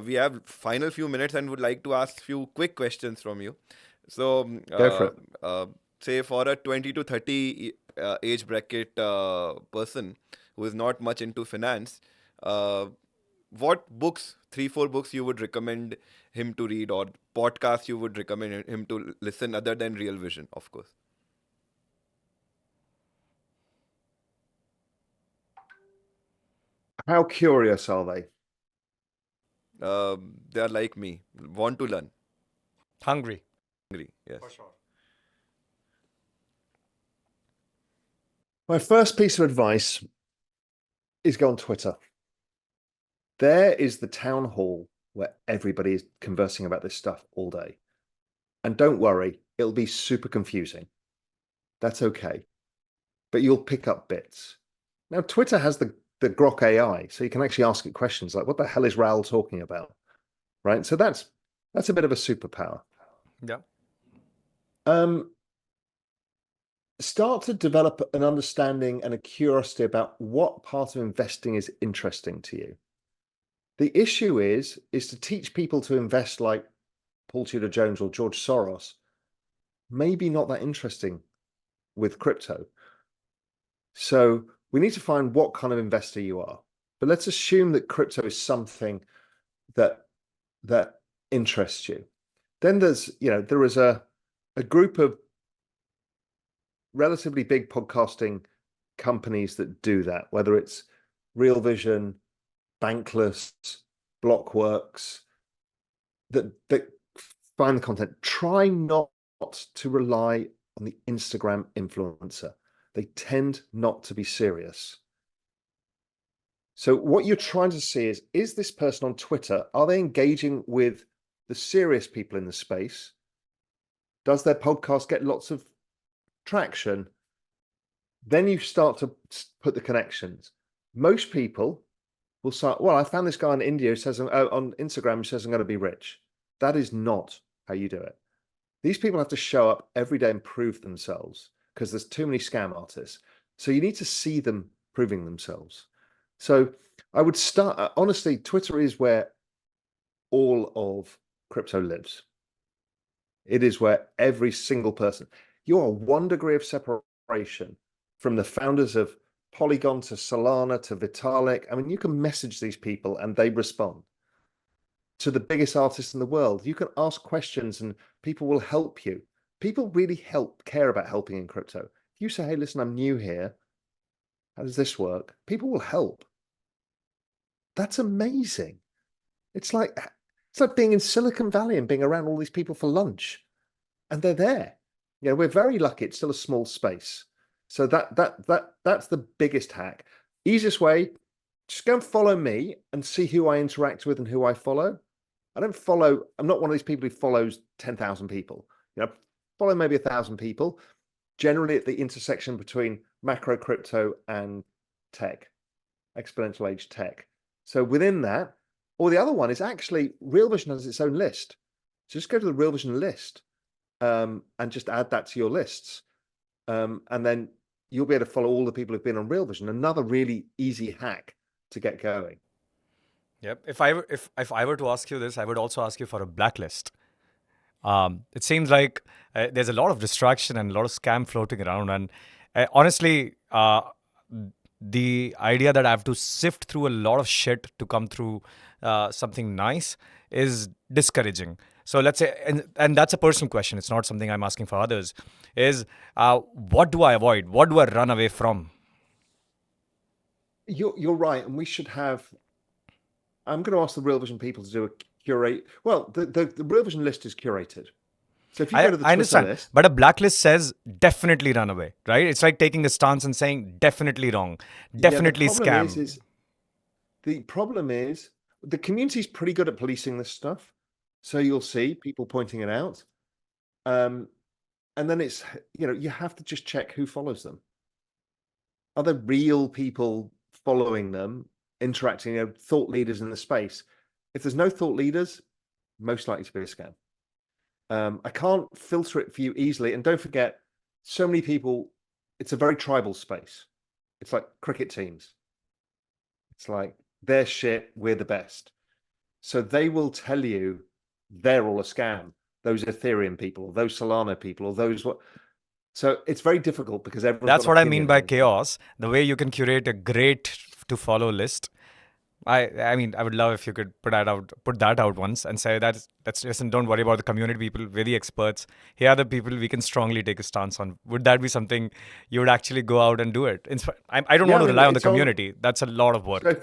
We have final few minutes and would like to ask few quick questions from you. So, Go for it. say for a 20 to 30 age bracket person who is not much into finance, uh, what books, three, four books you would recommend him to read, or podcasts you would recommend him to listen other than Real Vision, of course? How curious are they? They are like me, want to learn. Hungry. Hungry, yes. For sure. My first piece of advice is go on Twitter. There is the town hall where everybody is conversing about this stuff all day. And don't worry, it'll be super confusing. That's okay. But you'll pick up bits. Now, Twitter has the Grok AI, so you can actually ask it questions like, what the hell is Raoul talking about? Right? So that's a bit of a superpower. Yeah. Start to develop an understanding and a curiosity about what part of investing is interesting to you. The issue is to teach people to invest like Paul Tudor Jones or George Soros. Maybe not that interesting with crypto. So we need to find what kind of investor you are. But let's assume that crypto is something that interests you. Then there is a group of relatively big podcasting companies that do that, whether it's Real Vision, Bankless, Blockworks, that find the content. Try not to rely on the Instagram influencer. They tend not to be serious. So what you're trying to see is this person on Twitter, are they engaging with the serious people in the space? Does their podcast get lots of traction? Then you start to put the connections. Most people will start, well, I found this guy in India who says on Instagram who says I'm going to be rich. That is not how you do it. These people have to show up every day and prove themselves because there's too many scam artists. So you need to see them proving themselves. So I would start, honestly, Twitter is where all of crypto lives. It is where every single person, you are one degree of separation from the founders of Polygon to Solana to Vitalik. I mean, you can message these people and they respond. To the biggest artists in the world, you can ask questions and people will help you. People really care about helping in crypto. If you say, hey, listen, I'm new here. How does this work? People will help. That's amazing. It's like being in Silicon Valley and being around all these people for lunch, and they're there. You know, we're very lucky. It's still a small space. So that's the biggest hack. Easiest way, just go and follow me and see who I interact with and who I follow. I'm not one of these people who follows 10,000 people. You know, follow maybe 1,000 people, generally at the intersection between macro crypto and tech, exponential age tech. So within that, or the other one is actually Real Vision has its own list. So just go to the Real Vision list and just add that to your lists. And then you'll be able to follow all the people who've been on Real Vision. Another really easy hack to get going. Yep. If I were to ask you this, I would also ask you for a blacklist. It seems like there's a lot of distraction and a lot of scam floating around. And honestly, the idea that I have to sift through a lot of shit to come through something nice is discouraging. So let's say, and that's a personal question. It's not something I'm asking for others. Is what do I avoid? What do I run away from? You're right, and we should have. I'm going to ask the Real Vision people to do a curate. Well, the Real Vision list is curated. So if you go to the I Twitter understand, list, but a blacklist says definitely run away, right? It's like taking a stance and saying definitely wrong, yeah, definitely scam. the problem is the community is pretty good at policing this stuff. So you'll see people pointing it out. And then it's, you have to just check who follows them. Are there real people following them, interacting, thought leaders in the space? If there's no thought leaders, most likely to be a scam. I can't filter it for you easily. And don't forget, so many people, it's a very tribal space. It's like cricket teams. It's like, they're shit, we're the best. So they will tell you they're all a scam. Those Ethereum people, those Solana people, or those what. So it's very difficult because everyone's That's got what I mean opinions by on it. chaos. The way you can curate a great to follow list. I mean, I would love if you could put that out once and say that let's listen. Don't worry about the community people. We're the experts. Here are the people we can strongly take a stance on. Would that be something you would actually go out and do it? I don't Yeah, want I to mean, rely on the it's all- community. That's a lot of work. So,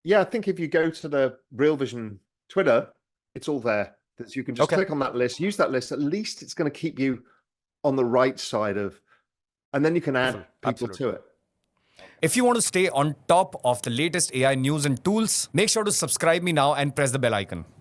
yeah, I think if you go to the Real Vision Twitter, it's all there. That you can just Okay. click on that list, use that list. At least it's going to keep you on the right side of, and then you can add people Absolutely. to it. If you want to stay on top of the latest AI news and tools, make sure to subscribe me now and press the bell icon.